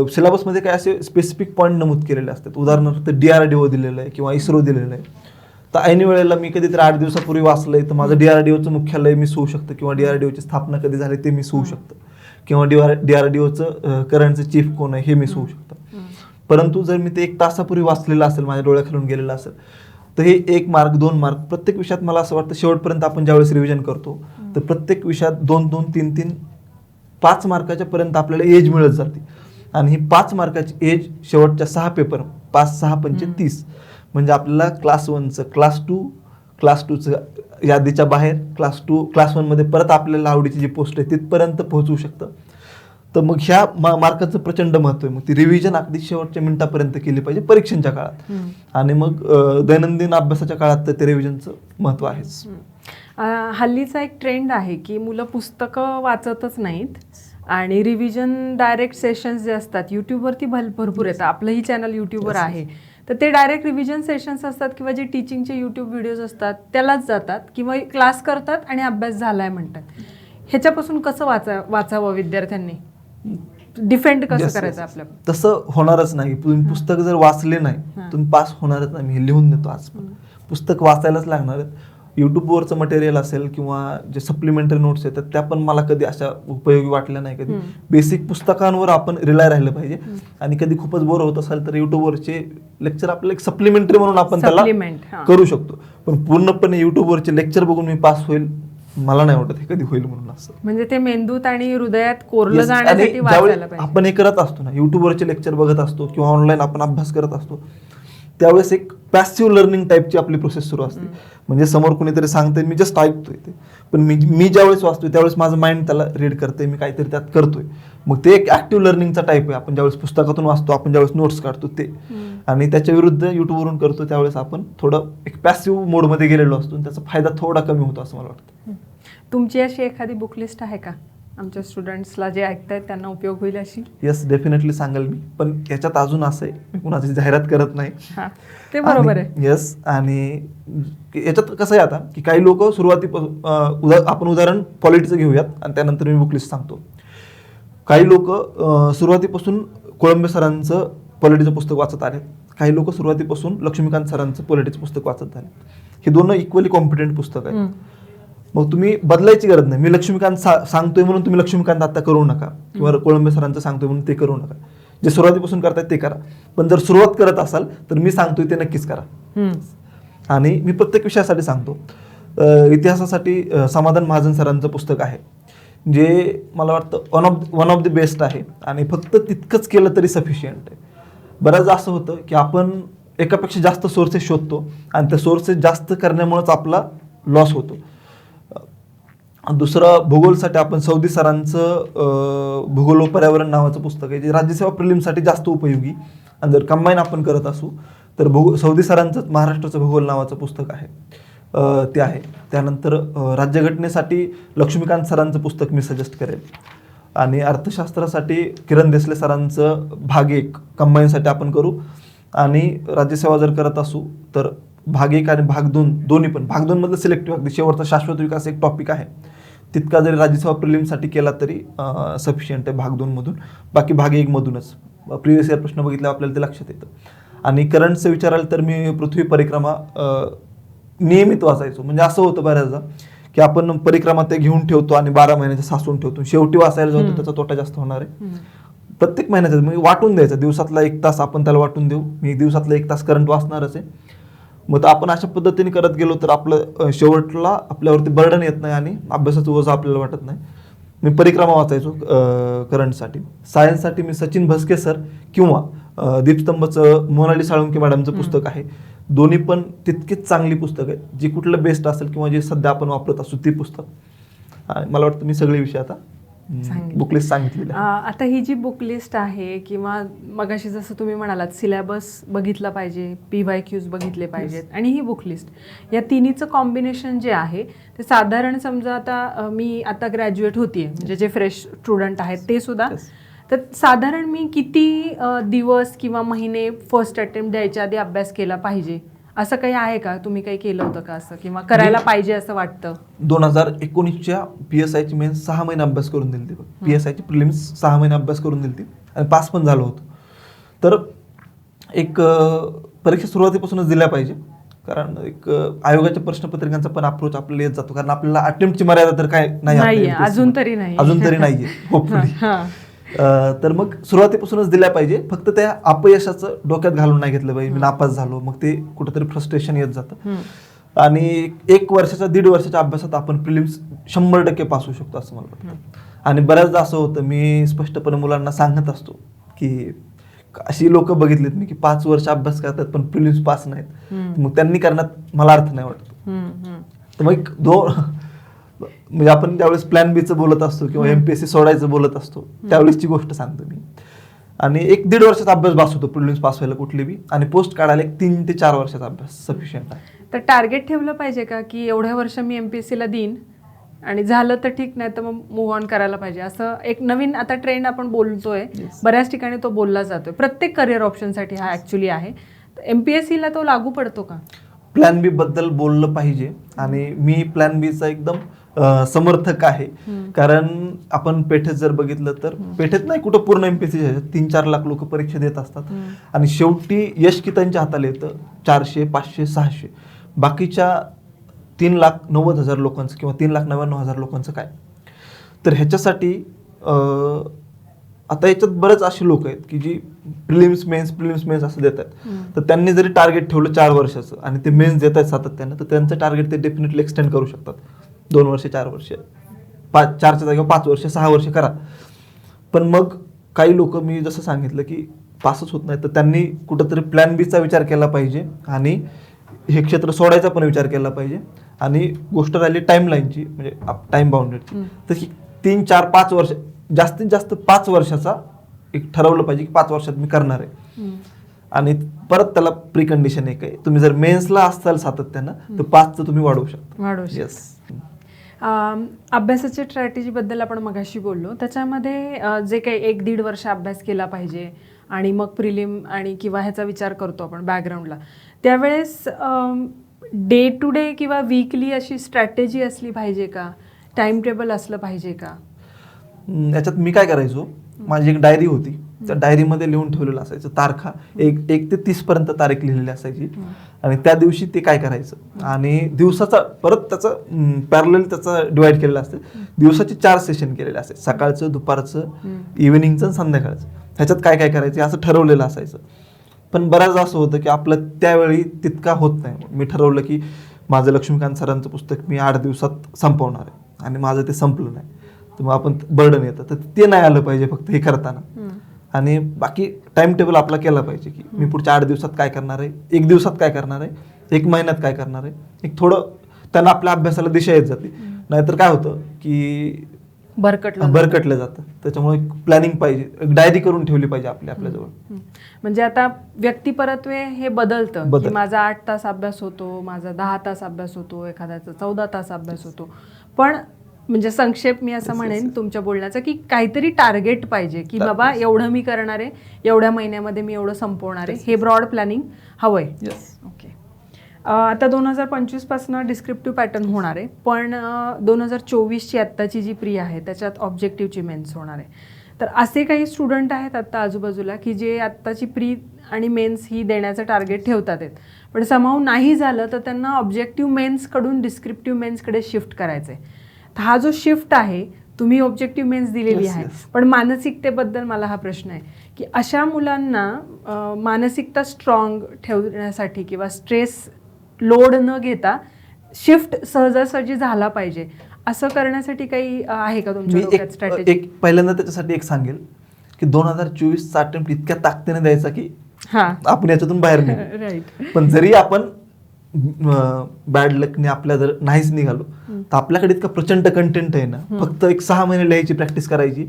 सिलेबसमध्ये काय असे स्पेसिफिक पॉईंट नमूद केलेले असतात. उदाहरणार्थ DRDO दिलेलं आहे किंवा इस्रो दिलेलं आहे, तर ऐन वेळेला मी कधीतरी 8 दिवसापूर्वी वाचलंय तर माझं DRDOचं मुख्यालय मिस होऊ शकतं किंवा DRDOची स्थापना कधी झाली ते मिस होऊ शकतं किंवा DRDOचं करंटचं चीफ कोण आहे हे मिस होऊ शकतं. परंतु जर मी ते 1 तासापूर्वी वाचलेलं असेल, माझ्या डोळ्याखालून गेलेलं असेल, तर हे 1 मार्क 2 मार्क प्रत्येक विषयात मला असं वाटतं शेवटपर्यंत आपण ज्यावेळेस रिव्हिजन करतो तर प्रत्येक विषयात 2-2, 3-3, 5 मार्काच्या पर्यंत आपल्याला एज मिळत जाते. आणि ही 5 मार्काची एज शेवटच्या 6 पेपर 5-6 पंचे 30, म्हणजे आपल्याला क्लास 1चं क्लास 2चं यादीच्या बाहेर, क्लास 1 मध्ये परत आपल्याला आवडीची जी पोस्ट आहे तिथपर्यंत पोहोचू शकतं. तर मग ह्या मार्काचं प्रचंड महत्व आहे. मग ती रिव्हिजन अगदी शेवटच्या मिनिटापर्यंत केली पाहिजे परीक्षेच्या काळात. आणि मग दैनंदिन अभ्यासाच्या काळात तर ते रिव्हिजनचं महत्व आहेच. हल्लीचा एक ट्रेंड आहे की मुलं पुस्तकं वाचतच नाहीत आणि रिव्हिजन डायरेक्ट सेशन्स जे असतात यूट्यूबवरती भरपूर येतात. आपलंही चॅनल यूट्यूबवर आहे, तर ते डायरेक्ट रिव्हिजन सेशन्स असतात किंवा जे टीचिंगचे यूट्यूब व्हिडिओज असतात त्यालाच जातात किंवा क्लास करतात आणि अभ्यास झालाय म्हणतात. ह्याच्यापासून कसं वाचावं विद्यार्थ्यांनी, डिफेंड कसं करायचं आपल्या? तसं होणारच नाही. तुम्ही पुस्तक जर वाचले नाही तुम्ही पास होणारच नाही. मी हे लिहून देतो आज पण. पुस्तक वाचायलाच लागणार आहेत. युट्यूबवरचं मटेरियल असेल किंवा जे सप्लिमेंटरी नोट्स येतात त्या पण मला कधी अशा उपयोगी वाटल्या नाही. कधी बेसिक पुस्तकांवर आपण रिलाय राहिलं पाहिजे. आणि कधी खूपच बोर होत असेल तर युट्यूबवरचे लेक्चर आपल्याला एक सप्लिमेंटरी म्हणून आपण त्याला करू शकतो. पण पूर्णपणे युट्यूबवरचे लेक्चर बघून मी पास होईल मला नाही वाटत हे कधी होईल म्हणून. असं म्हणजे ते मेंदूत आणि हृदयात कोरलं जाण्यासाठी वाचायला पाहिजे. आपण हे करत असतो ना, युट्यूबवरचे लेक्चर बघत असतो किंवा ऑनलाईन आपण अभ्यास करत असतो, त्यावेळेस एक पॅसिव्ह लर्निंग टाईपची आपली प्रोसेस सुरू असते. म्हणजे समोर कोणीतरी सांगतंय, मी जस्ट ऐकतोय ते, पण मी ज्यावेळेस वाचतोय त्यावेळेस माझं माइंड त्याला रीड करतंय, मी काहीतरी त्यात करतोय. मग ते एक ऍक्टिव्ह लर्निंगचा टाईप आहे. आपण ज्यावेळेस पुस्तकातून वाचतो, आपण ज्यावेळेस नोट्स काढतो ते, आणि त्याच्या विरुद्ध युट्यूबवरून करतो त्यावेळेस आपण थोडं एक पॅसिव्ह मोडमध्ये गेलेलो असतो आणि त्याचा फायदा थोडा कमी होतो असं मला वाटतं. तुमची अशी एखादी बुक लिस्ट आहे का आमच्या स्टुडंट्सला जे ऐकतायत त्यांना उपयोग होईल अशी? येस, डेफिनेटली सांगेल मी. पण याच्यात अजून असं आहे, मी कुणाची जाहिरात करत नाही. ते बरोबर आहे. येस, आणि याच्यात कसं आहे आता की काही लोक सुरुवातीपासून आपण उदाहरण पॉलिटिक्सचं घेऊयात आणि त्यानंतर मी बुक लिस्ट सांगतो. काही लोक सुरुवातीपासून कोळंबे सरांचं पॉलिटिक्सचं पुस्तक वाचत आले, काही लोक सुरुवातीपासून लक्ष्मीकांत सरांचं पॉलिटिक्सचं पुस्तक वाचत आले. हे दोन इक्वली कॉम्पिटंट पुस्तक आहेत. मग तुम्ही बदलायची गरज नाही. मी लक्ष्मीकांत सांगतोय म्हणून तुम्ही लक्ष्मीकांत आता करू नका, किंवा कोळंबे सरांचं सांगतोय म्हणून ते करू नका. जे सुरुवातीपासून करतायत ते करा. पण जर सुरुवात करत असाल तर मी सांगतोय ते नक्कीच करा. आणि मी प्रत्येक विषयासाठी सांगतो इतिहासासाठी समाधान महाजन सरांचं पुस्तक आहे, जे मला वाटतं वन ऑफ द बेस्ट आहे आणि फक्त तितकंच केलं तरी सफिशियंट आहे. बऱ्याचदा असं होतं की आपण एकापेक्षा जास्त सोर्सेस शोधतो आणि त्या सोर्सेस जास्त करण्यामुळेच आपला लॉस होतो. दुसरं भूगोलसाठी आपण सौदी सरांचं भूगोल व पर्यावरण नावाचं पुस्तक आहे, जे राज्यसेवा प्रिलिमसाठी जास्त उपयोगी, आणि जर कंबाईन आपण करत असू तर सौदी सरांचंच महाराष्ट्राचं भूगोल नावाचं पुस्तक आहे, ते आहे. त्यानंतर राज्यघटनेसाठी लक्ष्मीकांत सरांचं पुस्तक मी सजेस्ट करेल, आणि अर्थशास्त्रासाठी किरण देसले सरांचं भाग 1 कंबाईनसाठी आपण करू, आणि राज्यसेवा जर करत असू तर भाग 1 आणि भाग 2 दोन्ही पण. भाग 2 मधलं सिलेक्टिव्ह अगदी शेवटचा शाश्वत विकास एक टॉपिक आहे, तितका जरी राज्यसेवा प्रिलिमसाठी केला तरी सफिशियंट आहे भाग 2 मधून. बाकी भाग 1 मधूनच प्रिव्हियस इयर प्रश्न बघितल्यावर आपल्याला ते लक्षात येतं. आणि करंटचं विचाराल तर मी पृथ्वी परिक्रमा नियमित वाचायचो. म्हणजे असं होतं बऱ्याचदा की आपण परिक्रमा ते घेऊन ठेवतो आणि 12 महिन्याचं साचून ठेवतो, शेवटी वाचायला जातो त्याचा तोटा जास्त होणार आहे. प्रत्येक महिन्याचं म्हणजे वाटून द्यायचं, दिवसातला 1 तास आपण त्याला वाटून देऊ, मी दिवसातला 1 तास करंट वाचणारच आहे. मग आपण अशा पद्धतीने करत गेलो तर आपलं शेवटला आपल्यावरती बर्डन येत नाही आणि अभ्यासाचं ओझं आपल्याला वाटत नाही. मी परिक्रमा वाचायचो करंटसाठी. सायन्ससाठी मी सचिन भस्के सर किंवा दीपस्तंभचं मोनाली साळुंके मॅडमचं पुस्तक आहे. दोन्ही पण तितकीच चांगली पुस्तक आहेत, जी कुठलं बेस्ट असेल किंवा जे सध्या आपण वापरत असू ती पुस्तक. मला वाटतं मी सगळे विषय आता बुकलिस्ट सांगितलेली आहे. आता ही जी बुकलिस्ट आहे किंवा मगाशी जसं तुम्ही म्हणालात सिलेबस बघितला पाहिजे, PYQs बघितले पाहिजेत, आणि ही बुकलिस्ट, या तिन्हीचं कॉम्बिनेशन जे आहे ते साधारण समजा आता मी आता ग्रॅज्युएट होतीये, म्हणजे जे फ्रेश स्टुडंट आहेत ते सुद्धा, तर साधारण मी किती दिवस किंवा महिने फर्स्ट अटेम्प्ट द्यायच्या आधी अभ्यास केला पाहिजे, असं काही आहे का? तुम्ही काही केलं होतं का असं, किंवा करायला पाहिजे असं वाटतं? 2019च्या PSIची मेन्स 6 महिने अभ्यास करून दिली होती. PSIची प्रिलिम्स 6 महिने अभ्यास करून दिली आणि पास पण झालो होतो. तर एक परीक्षा सुरुवातीपासूनच दिल्या पाहिजे, कारण एक आयोगाच्या प्रश्नपत्रिकांचा पण अप्रोच आपल्याला येत जातो, कारण आपल्याला अटेम्प्टची मर्यादा तर काय नाही, अजून तरी नाहीये होपफुली. तर मग सुरुवातीपासूनच दिल्या पाहिजे. फक्त त्या अपयशाचं डोक्यात घालून नाही घेतलं पाहिजे, मी नापास झालो, मग ते कुठंतरी फ्रस्ट्रेशन येत जातं. आणि 1 वर्षाच्या 1.5 वर्षाच्या अभ्यासात आपण प्रिलिम्स 100% पास होऊ शकतो असं मला वाटतं. आणि बऱ्याचदा असं होतं, मी स्पष्टपणे मुलांना सांगत असतो की अशी लोक बघितलीत मी की 5 वर्ष अभ्यास करतात पण प्रिलिम्स पास नाहीत, मग त्यांनी करण्यात मला अर्थ नाही वाटत. तर मग म्हणजे आपण त्यावेळेस प्लॅन बीचं बोलत असतो किंवा MPSC सोडायचं बोलत असतो, त्यावेळेसची गोष्ट सांगतो मी. आणि 1-1.5 वर्षाचा अभ्यास पास होतो प्रिलिम्स पास व्हायला कुठली बी, आणि पोस्ट काढायला 3 ते 4 वर्षाचा अभ्यास सफिशियंट आहे. तर टार्गेट ठेवलं पाहिजे का की एवढ्या वर्ष मी MPSCला देईन आणि झालं तर ठीक, नाही तर मग मूव्ह ऑन करायला पाहिजे, असं एक नवीन आता ट्रेंड आपण बोलतोय, बऱ्याच ठिकाणी तो बोलला जातोय, प्रत्येक करिअर ऑप्शनसाठी हा ऍक्च्युली आहे. MPSCला तो लागू पडतो का? प्लॅन बी बद्दल बोललं पाहिजे, आणि मी प्लॅन बीचा एकदम समर्थक आहे. कारण आपण पेठेत जर बघितलं तर पेठेत नाही कुठं पूर्ण MPSC 3-4 लाख लोक परीक्षा देत असतात, आणि शेवटी यश की त्यांच्या हाताला येतं 400, 500, 600. बाकीच्या 3,90,000 लोकांचं किंवा 3,99,000 लोकांचं काय? तर ह्याच्यासाठी आता याच्यात बरेच असे लोक आहेत की जी प्रिलिम्स मेन्स असं देतात. तर त्यांनी जरी टार्गेट ठेवलं 4 वर्षाचं आणि ते मेन्स देत आहेत सातत्यानं, तर त्यांचं टार्गेट ते डेफिनेटली एक्सटेंड करू शकतात. 2 वर्ष, 4 वर्ष, 4च्या जागेवर 5 वर्ष, 6 वर्ष करा. पण मग काही लोक मी जसं सांगितलं की पासच होत नाही, तर त्यांनी कुठंतरी प्लॅन बीचा विचार केला पाहिजे आणि हे क्षेत्र सोडायचा पण विचार केला पाहिजे. आणि गोष्ट राहिली टाईमलाईनची, म्हणजे टाईम बाउंडेडची, तर 3, 4, 5 वर्ष, जास्तीत जास्त 5 वर्षाचा एक ठरवलं पाहिजे की 5 वर्षात मी करणार आहे. आणि परत त्याला प्रिकंडिशन एक आहे, तुम्ही जर मेन्सला असाल सातत्यानं तर 5चं तुम्ही वाढवू शकता. येस. अभ्यासाच्या स्ट्रॅटेजीबद्दल आपण मगाशी बोललो, त्याच्यामध्ये जे काही 1-1.5 वर्ष अभ्यास केला पाहिजे आणि मग प्रिलिम आणि किंवा ह्याचा विचार करतो आपण बॅकग्राऊंडला, त्यावेळेस डे टू डे किंवा वीकली अशी स्ट्रॅटेजी असली पाहिजे का? टाइम टेबल असलं पाहिजे का? याच्यात मी काय करायचो, माझी एक डायरी होती, त्या डायरीमध्ये लिहून ठेवलेलं असायचं तारखा, 1 ते 30 पर्यंत तारीख लिहिलेली असायची, आणि त्या दिवशी ते काय करायचं, आणि दिवसाचा परत त्याचं पॅरलल त्याचं डिवाइड केलेलं असतं. दिवसाचे 4 सेशन केलेले असायचे, सकाळचं, दुपारचं, इव्हिनिंगचं, संध्याकाळचं. ह्याच्यात काय काय करायचं असं ठरवलेलं असायचं. पण बऱ्याचदा असं होतं की आपलं त्यावेळी तितका होत नाही. मी ठरवलं की माझं लक्ष्मीकांत सरांचं पुस्तक मी 8 दिवसात संपवणार आहे आणि माझं ते संपलं नाही, तर मग आपण बर्डन येतं, तर ते नाही आलं पाहिजे फक्त हे करताना. आणि बाकी टाइम टेबल आपला केला पाहिजे की मी पुढच्या 8 दिवसात काय करणार आहे, 1 दिवसात काय करणार आहे, 1 महिन्यात काय करणार आहे. एक थोडं त्यांना आपल्या अभ्यासाला दिशा येत जाते. नाहीतर काय होतं की भरकटलं जातं. त्याच्यामुळे प्लॅनिंग पाहिजे, एक डायरी करून ठेवली पाहिजे आपल्याजवळ. म्हणजे आता व्यक्तिपरत्वे हे बदलतं की माझा 8 तास अभ्यास होतो, माझा 10 तास अभ्यास होतो, एखाद्याचा 14 तास अभ्यास होतो. पण म्हणजे संक्षेप मी असं म्हणेन तुमच्या बोलण्याचं की काहीतरी टार्गेट पाहिजे की बाबा एवढं मी करणार आहे, एवढ्या महिन्यामध्ये मी एवढं संपवणार आहे, हे ब्रॉड प्लॅनिंग हवंय. ओके. आता 2025 पासून डिस्क्रिप्टिव्ह पॅटर्न होणार आहे, पण 2024ची आत्ताची जी प्री आहे त्याच्यात ऑब्जेक्टिव्हची मेन्स होणार आहे. तर असे काही स्टुडंट आहेत आत्ता आजूबाजूला की जे आत्ताची प्री आणि मेन्स ही देण्याचं टार्गेट ठेवतात आहेत, पण समाव नाही झालं तर त्यांना ऑब्जेक्टिव्ह मेन्सकडून डिस्क्रिप्टिव्ह मेन्सकडे शिफ्ट करायचं आहे. तर हा जो शिफ्ट आहे, तुम्ही ऑब्जेक्टिव्ह मेन्स दिलेली आहे, पण मानसिकतेबद्दल मला हा प्रश्न आहे की अशा मुलांना मानसिकता स्ट्रॉंग ठेवण्यासाठी किंवा स्ट्रेस लोड न घेता शिफ्ट सहजासहजी झाला पाहिजे, असं करण्यासाठी काही आहे का तुमच्या डोक्यात स्ट्रॅटेजी? पहिल्यांदा त्याच्यासाठी एक सांगेल की 2024चा अटेम्प्ट इतक्या ताकदीने द्यायचा की आपण याच्यातून बाहेर निघू. राईट. पण जरी आपण बॅड लकने आपल्या जर नाहीच निघालो तर आपल्याकडे इतका प्रचंड कंटेंट आहे ना, फक्त एक 6 महिने लिहायची प्रॅक्टिस करायची.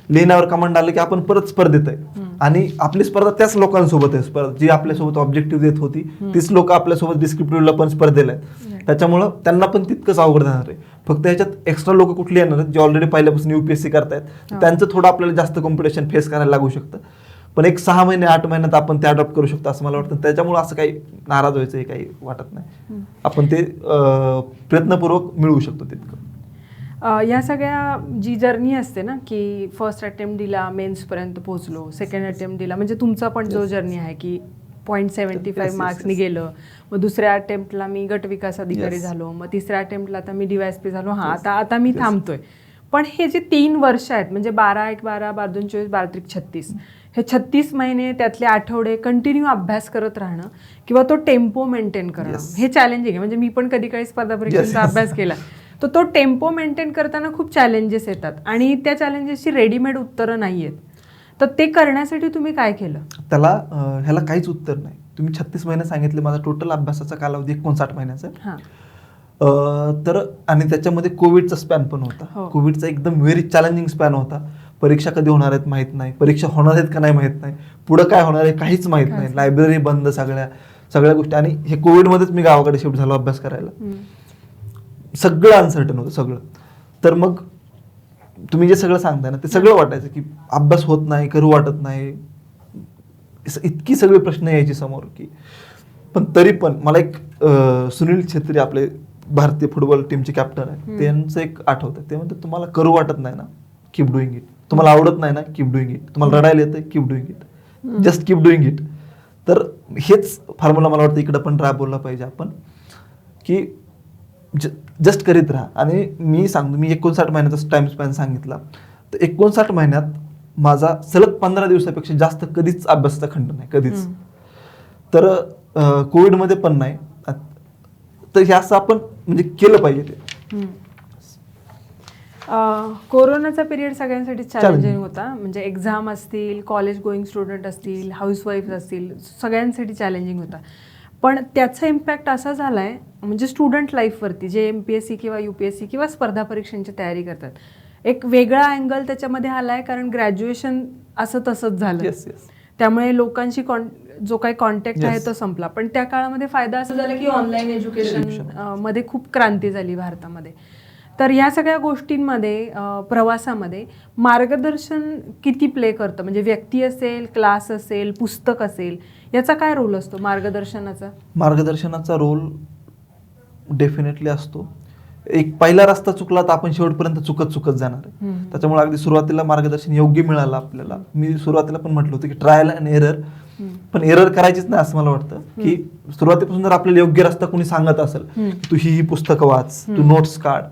लिहिण्यावर कमांड आलं की आपण परत स्पर्धेत आहे आणि आपली स्पर्धा त्याच लोकांसोबत आहे. स्पर्धा जी आपल्यासोबत ऑब्जेक्टिव्ह देत होती तीच लोक आपल्यासोबत डिस्क्रिप्टिव्हला पण स्पर्धेला आहेत. त्याच्यामुळं त्यांना पण तितकंच अवघड जाणार आहे. फक्त याच्यात एक्स्ट्रा लोक कुठली येणार आहेत जे ऑलरेडी पहिल्यापासून UPSC करतायत, त्यांचं थोडं आपल्याला जास्त कॉम्पिटिशन फेस करायला लागू शकतं. पण एक 6 महिने 8 महिन्यात आपण ते अडॉप्ट करू शकतो असं मला वाटतं. त्याच्यामुळे असं काही नाराज व्हायचं काही वाटत नाही. आपण ते प्रयत्नपूर्वक मिळवू शकतो तितकं. या सगळ्या जी जर्नी असते ना की फर्स्ट अटेम्प्ट दिला, मेन्सपर्यंत पोहोचलो, सेकंड अटेम्प्ट दिला, म्हणजे तुमचा पण जो जर्नी आहे की 0.75 मार्क्सनी गेलं, मग दुसऱ्या अटेम्प्टला मी गट विकास अधिकारी झालो, मग तिसऱ्या अटेम्प्टला आता मी DYSP झालो, आता मी थांबतोय. पण हे जे 3 वर्ष आहेत म्हणजे 12-1-12, 12-2-24, 12-3-36, हे 36 महिने त्यातले आठवडे कंटिन्यू अभ्यास करत राहणं किंवा तो टेम्पो मेंटेन करणं हे चॅलेंजिंग आहे. म्हणजे मी पण कधी काही स्पर्धा परीक्षांचा अभ्यास केला, तर तो टेम्पो मेंटेन करताना खूप चॅलेंजेस येतात आणि त्या चॅलेंजेसची रेडीमेड उत्तरं नाही आहेत. तर ते करण्यासाठी तुम्ही काय केलं? ह्याला काहीच उत्तर नाही. तुम्ही 36 महिने सांगितले, माझा टोटल अभ्यासाचा कालावधी 59 महिन्याचा आहे. तर आणि त्याच्यामध्ये कोविडचा स्पॅन पण होता. कोविडचा एकदम व्हेरी चॅलेंजिंग स्पॅन होता. परीक्षा कधी होणार आहेत माहित नाही, परीक्षा होणार आहेत का नाही माहित नाही, पुढं काय होणार आहे काहीच माहित नाही, लायब्ररी बंद, सगळ्या गोष्टी. आणि हे कोविडमध्येच मी गावाकडे शिफ्ट झालो अभ्यास करायला. सगळं अनसर्टन होतं सगळं. तर मग तुम्ही जे सगळं सांगताय ना ते सगळं वाटायचं की अभ्यास होत नाही, करू वाटत नाही, इतकी सगळे प्रश्न यायचे समोर की. पण तरी पण मला एक सुनील छेत्री आपले भारतीय फुटबॉल टीमचे कॅप्टन आहे, त्यांचं एक आठवतं. ते म्हणतात तुम्हाला करू वाटत नाही ना, कीप डुईंग इट. तुम्हाला आवडत नाही ना, कीप डुईंग इट. तुम्हाला रडायला येतं, keep doing it. Just keep doing it. तर हेच फॉर्म्युला मला वाटतं इकडं पण राबवला पाहिजे आपण की जस्ट करीत राहा. आणि मी सांगतो, मी 59 महिन्याचा टाइम स्पॅन सांगितला, तर 59 महिन्यात माझा सलग 15 दिवसापेक्षा जास्त कधीच अभ्यासाचा खंड नाही, कधीच. तर कोविडमध्ये पण नाही. तर हे असं आपण म्हणजे केलं पाहिजे ते. कोरोनाचा पिरियड सगळ्यांसाठी चॅलेंजिंग होता. म्हणजे एक्झाम असतील, कॉलेज गोईंग स्टुडंट असतील, हाऊसवाईफ असतील, सगळ्यांसाठी चॅलेंजिंग होता. पण त्याचा इम्पॅक्ट असा झाला आहे म्हणजे स्टुडंट लाईफवरती, जे MPSC किंवा UPSC किंवा स्पर्धा परीक्षांची तयारी करतात, एक वेगळा अँगल त्याच्यामध्ये आला आहे. कारण ग्रॅज्युएशन असं तसंच झालं, त्यामुळे लोकांशी जो काही कॉन्टॅक्ट आहे तो संपला. पण त्या काळामध्ये फायदा असा झाला की ऑनलाईन एज्युकेशन मध्ये खूप क्रांती झाली भारतामध्ये. तर या सगळ्या गोष्टींमध्ये प्रवासामध्ये मार्गदर्शन किती प्ले करतं? म्हणजे व्यक्ती असेल, क्लास असेल, पुस्तक असेल, याचा काय रोल असतो मार्गदर्शनाचा? मार्गदर्शनाचा रोल डेफिनेटली असतो. एक पहिला रस्ता चुकला तर आपण शेवटपर्यंत चुकत जाणार आहे. त्याच्यामुळे अगदी सुरुवातीला मार्गदर्शन योग्य मिळालं आपल्याला. मी सुरुवातीला पण म्हटलं होतं की ट्रायल अँड एरर, पण एरर करायचीच नाही असं मला वाटतं. की सुरुवातीपासून जर आपल्याला योग्य रस्ता कोणी सांगत असेल, तू ही पुस्तकं वाच, तू नोट्स काढ,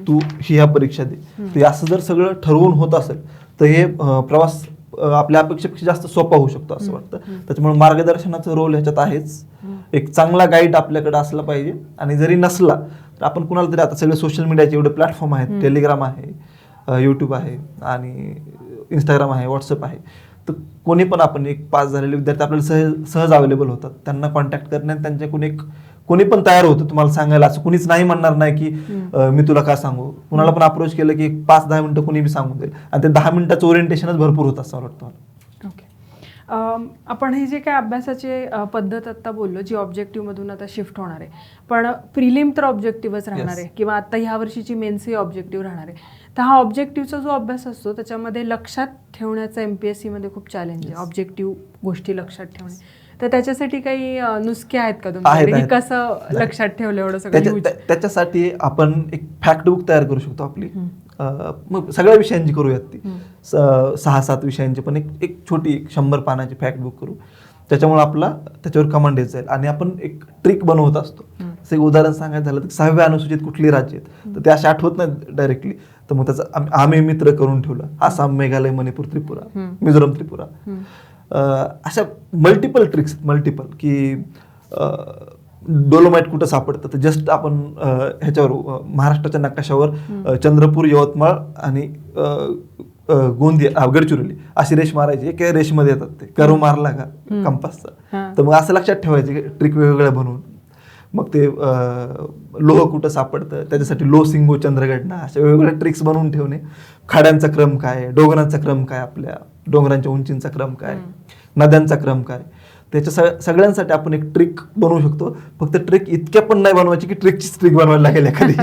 तू ह्या परीक्षा दे, तर असं जर सगळं ठरवून होत असेल तर हे प्रवास आपल्या अपेक्षेपेक्षा जास्त सोपा होऊ शकतो असं वाटतं. त्याच्यामुळे मार्गदर्शनाचा रोल ह्याच्यात आहेच. एक चांगला गाईड आपल्याकडे असला पाहिजे, आणि जरी नसला तर आपण कुणाला तरी, आता सगळे सोशल मीडियाचे एवढे प्लॅटफॉर्म आहेत, टेलिग्राम आहे, यूट्यूब आहे आणि इंस्टाग्राम आहे, व्हॉट्सअप आहे, तर कोणी पण आपण एक पास झालेले विद्यार्थी आपल्याला सहज अवेलेबल होतात. त्यांना कॉन्टॅक्ट करण्यात त्यांच्याकडून कोणी पण तयार होतं तुम्हाला सांगायला. असं कुणीच नाही म्हणणार नाही की मी तुला का सांगू. कुणाला पण अप्रोच केलं की 5-10 मिनिटं कुणी बी सांगून देईल, आणि ते 10 मिनिटाचं ओरिएंटेशनच भरपूर होतं असं वाटतं मला. ओके. आपण हे जे काय अभ्यासाची पद्धत आत्ता बोललो, जी ऑब्जेक्टिव्हमधून आता शिफ्ट होणार आहे, पण प्रिलिम तर ऑब्जेक्टिव्हच राहणार आहे, किंवा आता ह्या वर्षीची मेन्स ही ऑब्जेक्टिव्ह राहणार आहे. तर हा ऑब्जेक्टिव्हचा जो अभ्यास असतो त्याच्यामध्ये लक्षात ठेवण्याचा MPSC मध्ये खूप चॅलेंज आहे, ऑब्जेक्टिव्ह गोष्टी लक्षात ठेवणे. तर त्याच्यासाठी काही नुसके आहेत का तुमच्याकडे, की कसं लक्षात ठेवलं एवढं सगळं? त्याच्यासाठी आपण एक फॅक्ट बुक तयार करू शकतो आपली. मग सगळ्या विषयांची करूयात ती, 6-7 विषयांची, पण एक छोटी 100 पानाची फॅक्ट बुक करू. त्याच्यामुळे आपला त्याच्यावर कमांड येत जाईल. आणि आपण एक ट्रिक बनवत असतो. जसं एक उदाहरण सांगायचं झालं तर 6व्या अनुसूचित कुठली राज्य आहेत, तर ते असे आठवत नाही डायरेक्टली. तर मग त्याचं आम्ही मित्र करून ठेवलं, आसाम, मेघालय, मणिपूर, त्रिपुरा, मिझोरम, त्रिपुरा. अशा मल्टिपल ट्रिक्स, की डोलोमाइट कुठं सापडतं, तर जस्ट आपण ह्याच्यावर महाराष्ट्राच्या नकाशावर चंद्रपूर, यवतमाळ आणि गोंदिया, गडचिरोली अशी रेष मारायची. एका रेषमध्ये येतात ते, कर्व मारला का कंपासचा, तर मग असं लक्षात ठेवायचे ट्रिक वेगवेगळ्या बनवून. मग ते लोह कुठं सापडतं, त्याच्यासाठी लो सिंगो चंद्रगडना, अशा वेगवेगळ्या ट्रिक्स बनवून ठेवणे. खाड्यांचा क्रम काय, डोंगरांचा क्रम काय, आपल्या डोंगरांच्या उंचींचा क्रम काय, नद्यांचा क्रम काय, त्याच्या सगळ्यांसाठी आपण एक ट्रिक बनवू शकतो. फक्त ट्रिक इतक्या पण नाही बनवायची की ट्रिकचीच ट्रिक बनवायला लागेल एखादी.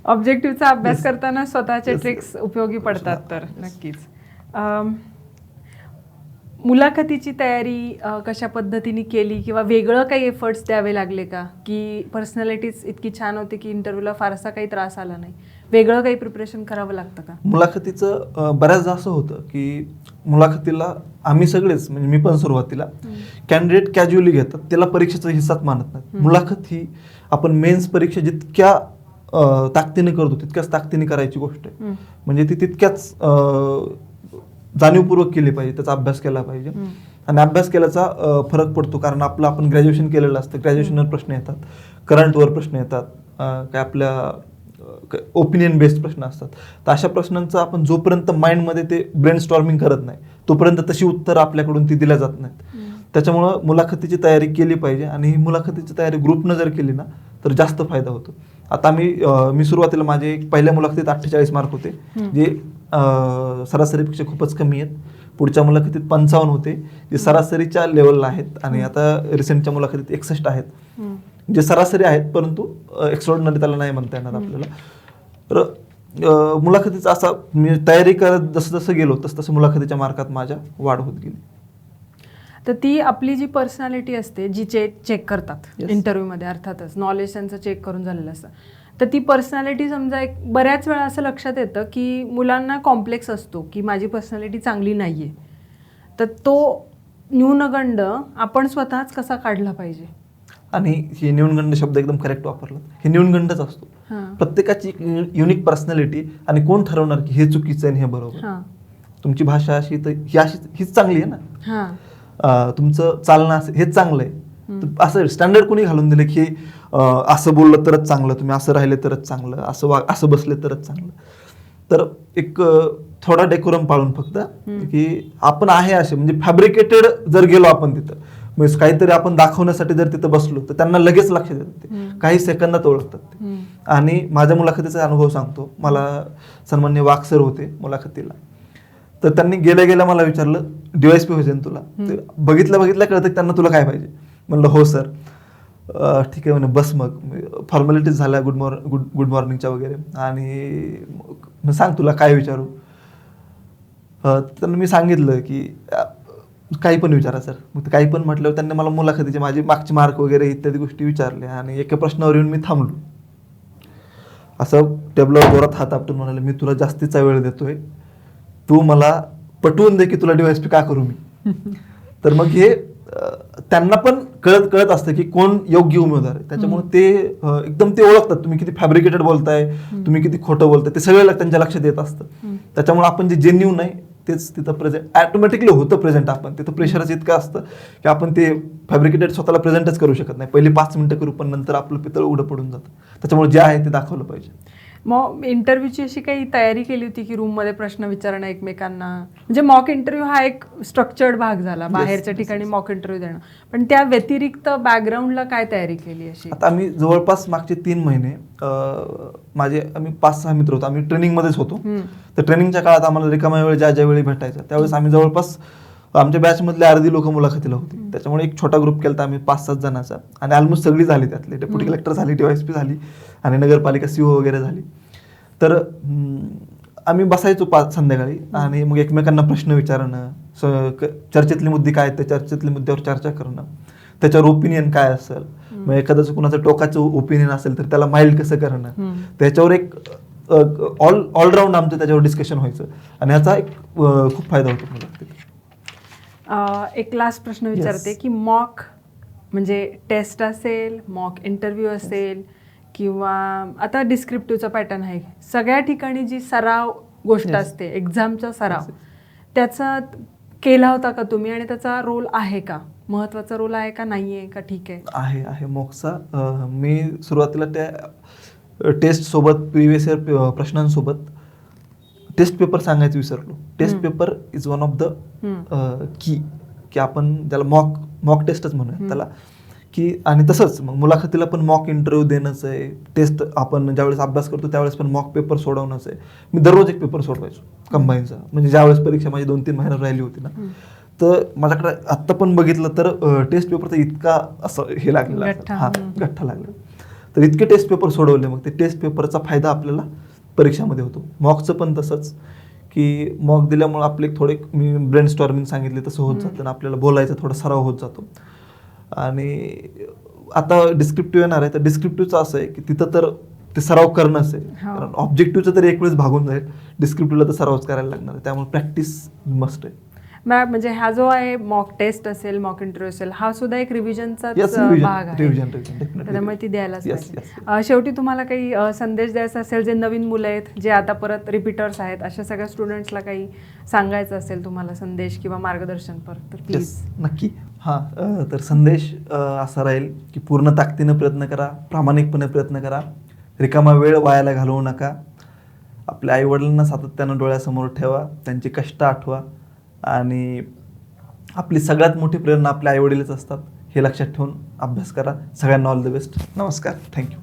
ऑब्जेक्टिव्हचा अभ्यास करताना स्वतःचे ट्रिक्स उपयोगी पडतात. तर नक्कीच मुलाखतीची तयारी कशा पद्धतीने केली, किंवा वेगळं काही एफर्ट्स द्यावे लागले का, की पर्सनॅलिटीज इतकी छान होती की इंटरव्ह्यूला फारसा काही त्रास आला नाही? वेगळं काही प्रिपरेशन करावं लागतं का? मुलाखतीचं बऱ्याचदा असं होतं की मुलाखतीला आम्ही सगळेच, म्हणजे मी पण सुरुवातीला, कॅन्डिडेट कॅज्युअली घेतात, त्याला परीक्षेचा हिस्साच मानत नाही. मुलाखत ही आपण मेन्स परीक्षा जितक्या ताकदीने करतो तितक्याच ताकदीने करायची गोष्ट आहे. म्हणजे ती तितक्याच जाणीवपूर्वक केली पाहिजे, त्याचा अभ्यास केला पाहिजे. आणि अभ्यास केल्याचा फरक पडतो, कारण आपण ग्रॅज्युएशन केलेलं असतं. ग्रॅज्युएशनवर प्रश्न येतात, करंटवर प्रश्न येतात, काय आपल्या ओपिनियन बेस्ड प्रश्न असतात. तर अशा प्रश्नांचं आपण जोपर्यंत माइंडमध्ये ते ब्रेन स्टॉर्मिंग करत नाही तोपर्यंत तशी उत्तर आपल्याकडून ती दिल्या जात नाहीत. त्याच्यामुळं मुलाखतीची तयारी केली पाहिजे, आणि ही मुलाखतीची तयारी ग्रुपनं जर केली ना तर जास्त फायदा होतो. आता मी सुरुवातीला माझे पहिल्या मुलाखतीत 48 मार्क होते, जे सरासरीपेक्षा खूपच कमी आहेत. पुढच्या मुलाखतीत 55 होते, जे सरासरीच्या लेवलला आहेत. आणि आता रिसेंटच्या मुलाखतीत 61 आहेत, जे सरासरी आहेत, परंतु एक्स्ट्राऑर्डिनरी त्याला नाही म्हणता येणार आपल्याला. तर मुलाखतीचा असा मी तयारी करत जसं जसं गेलो तसं मुलाखतीच्या मार्कात माझ्या वाढ होत गेली. तर ती आपली जी पर्सनॅलिटी असते, जी चेक करतात इंटरव्ह्यूमध्ये, अर्थातच नॉलेज त्यांचं चेक करून झालेलं असतं, तर ती पर्सनॅलिटी समजा एक बऱ्याच वेळा असं लक्षात येतं की मुलांना कॉम्प्लेक्स असतो की माझी पर्सनॅलिटी चांगली नाही आहे. तर तो न्यूनगंड आपण स्वतःच कसा काढला पाहिजे? आणि हे न्यूनगंड शब्द एकदम करेक्ट वापरला. हे न्यूनगंडच असतो. प्रत्येकाची युनिक पर्सनॅलिटी, आणि कोण ठरवणार की हे चुकीचं आहे हे बरोबर? तुमची भाषा अशी तर हीच चांगली आहे ना, तुमचं चालणं हेच चांगलं आहे. असं स्टँडर्ड कोणी घालून दिलं की असं बोललं तरच चांगलं, तुम्ही असं राहिले तरच चांगलं, असं बसले तरच चांगलं. तर एक थोडा डेकोरम पाळून फक्त की आपण आहे असे, म्हणजे फॅब्रिकेटेड जर गेलो आपण तिथं, म्हणजे काहीतरी आपण दाखवण्यासाठी जर तिथं बसलो तर त्यांना लगेच लक्षात येतं, ते काही सेकंदात ओळखतात ते. आणि माझ्या मुलाखतीचा अनुभव सांगतो. मला सन्माननीय वाघ सर होते मुलाखतीला, तर त्यांनी गेल्या गेल्या मला विचारलं, DYSP व्हायचं ना तुला? बघितल्या कळतं त्यांना तुला काय पाहिजे. म्हणलं हो सर. ठीक आहे म्हणे, बस मग फॉर्मॅलिटीज झाल्या गुड मॉर्निंगच्या वगैरे, आणि सांग तुला काय विचारू. त्यांना मी सांगितलं की काही पण विचारा सर. मग काही पण म्हटल्यावर त्यांनी मला मुलाखतीचे माझे मागचे मार्क वगैरे इत्यादी गोष्टी विचारल्या, आणि एका प्रश्नावर येऊन मी थांबलो. असं टेबलावर जोरात हात आपटून म्हणाले, मी तुला जास्तीचा वेळ देतोय, तू मला पटवून दे की तुला DYSP का करू मी. तर मग हे त्यांना पण कळत असतं की कोण योग्य उमेदवार आहे. त्याच्यामुळे ते एकदम ते ओळखतात, तुम्ही किती फॅब्रिकेटेड बोलताय, तुम्ही किती खोटं बोलताय, ते सगळं त्यांच्या लक्षात येत असतं. त्याच्यामुळे आपण जे जेन्युइन आहे तेच तिथं प्रेझेंट ॲटोमॅटिकली होतं प्रेझेंट. आपण तिथं प्रेशरच इतकं असतं की आपण ते फॅब्रिकेटेड स्वतःला प्रेझेंटच करू शकत नाही. पहिली 5 मिनिटं करू, पण नंतर आपलं पितळ उघडं पडून जातं. त्याच्यामुळे जे आहे ते दाखवलं पाहिजे. मग इंटरव्ह्यूची अशी काही तयारी केली होती की रूममध्ये प्रश्न विचारणं एकमेकांना? म्हणजे मॉक इंटरव्ह्यू हा एक स्ट्रक्चर्ड भाग झाला, बाहेरच्या ठिकाणी मॉक इंटरव्ह्यू देणं, पण त्या व्यतिरिक्त बॅकग्राऊंडला काय तयारी केली अशी? आता आम्ही जवळपास मागचे 3 महिने आम्ही 5-6 मित्र होतो, आम्ही ट्रेनिंगमध्येच होतो. तर ट्रेनिंगच्या काळात आम्हाला रिकामा वेळ ज्या वेळी भेटायचा त्यावेळेस आम्ही जवळपास आमच्या बॅचमधले अर्धी लोक मुलाखतीला होती. त्याच्यामुळे एक छोटा ग्रुप केला आम्ही 5-7 जणांचा, आणि ऑलमोस्ट सगळी झाली. त्यातले डेप्युटी कलेक्टर झाली, DYSP झाली, आणि नगरपालिका CO वगैरे झाली. तर आम्ही बसायचो संध्याकाळी, आणि मग एकमेकांना प्रश्न विचारणं, चर्चेतले मुद्दे काय आहेत त्या चर्चेतल्या मुद्द्यावर चर्चा करणं, त्याच्यावर ओपिनियन काय असेल, मग एखाद्याचं कुणाचं टोकाचं ओपिनियन असेल तर त्याला माइल्ड कसं करणं, त्याच्यावर एक ऑलराऊंड आमचं त्याच्यावर डिस्कशन व्हायचं, आणि ह्याचा एक खूप फायदा होतो मला. एक लास्ट प्रश्न विचारते की मॉक म्हणजे टेस्ट असेल, मॉक इंटरव्ह्यू असेल, किंवा आता डिस्क्रिप्टिव्हचा पॅटर्न आहे, सगळ्या ठिकाणी जी सराव गोष्ट असते, एक्झामचा सराव, त्याचा केला होता का तुम्ही, आणि त्याचा रोल आहे का, महत्त्वाचा रोल आहे का, नाही आहे का, ठीक आहे मॉकचा. मी सुरुवातीला त्या टेस्ट सोबत, प्रिव्हियस इयर प्रश्नांसोबत टेस्ट पेपर सांगायचं विसरलो. Test paper is one of the key आपण त्याला मॉक टेस्टच म्हणूया त्याला, की आणि तसंच मग मुलाखतीला पण मॉक इंटरव्ह्यू देणंच आहे. टेस्ट आपण ज्यावेळेस अभ्यास करतो त्यावेळेस पण मॉक पेपर सोडवणंच आहे. मी दररोज एक पेपर सोडवायचो कंबाईनचा, म्हणजे ज्यावेळेस परीक्षा माझी 2-3 महिन्यात राहिली होती ना, तर माझ्याकडे आत्ता पण बघितलं तर टेस्ट पेपरचा इतका असं हे लागलेला, गठ्ठा लागला. तर इतके टेस्ट पेपर सोडवले, मग ते टेस्ट पेपरचा फायदा आपल्याला परीक्षामध्ये होतो. मॉकचं पण तसंच, की मॉक दिल्यामुळे आपले थोडे, मी ब्रेन स्टॉर्मिंग सांगितले तसं होत जातं, आणि आपल्याला बोलायचा थोडा सराव होत जातो. आणि आता डिस्क्रिप्टिव्ह येणार आहे, तर डिस्क्रिप्टिव्हचं असं आहे की तिथं तर ते सराव करणंच आहे, कारण ऑब्जेक्टिव्हचं तर एक वेळेस भागून जाईल, डिस्क्रिप्टिव्हला तर सरावच करायला लागणार आहे, त्यामुळे प्रॅक्टिस मस्ट आहे. म्हणजे हा जो आहे मॉक टेस्ट असेल, मॉक इंटरव्ह्यू असेल, हा सुद्धा एक रिव्हिजनचाच भाग आहे, त्यामुळे ती द्यायलाच पाहिजे. शेवटी तुम्हाला काही संदेश द्यायचा असेल, जे नवीन मुलं आहेत, जे आता परत रिपीटर्स आहेत, अशा सगळ्या स्टुडंट्सला काही सांगायचं असेल तुम्हाला संदेश किंवा मार्गदर्शन तर प्लीज. नक्की. तर संदेश असा राहील की पूर्ण ताकदीनं प्रयत्न करा, प्रामाणिकपणे प्रयत्न करा, रिकामा वेळ वायाला घालवू नका, आपल्या आईवडिलांना सातत्यानं डोळ्यासमोर ठेवा, त्यांचे कष्ट आठवा, आणि आपली सगळ्यात मोठी प्रेरणा आपल्या आईवडीलच असतात, हे लक्षात ठेवून अभ्यास करा. सगळ्यांना ऑल द बेस्ट. नमस्कार. थँक्यू.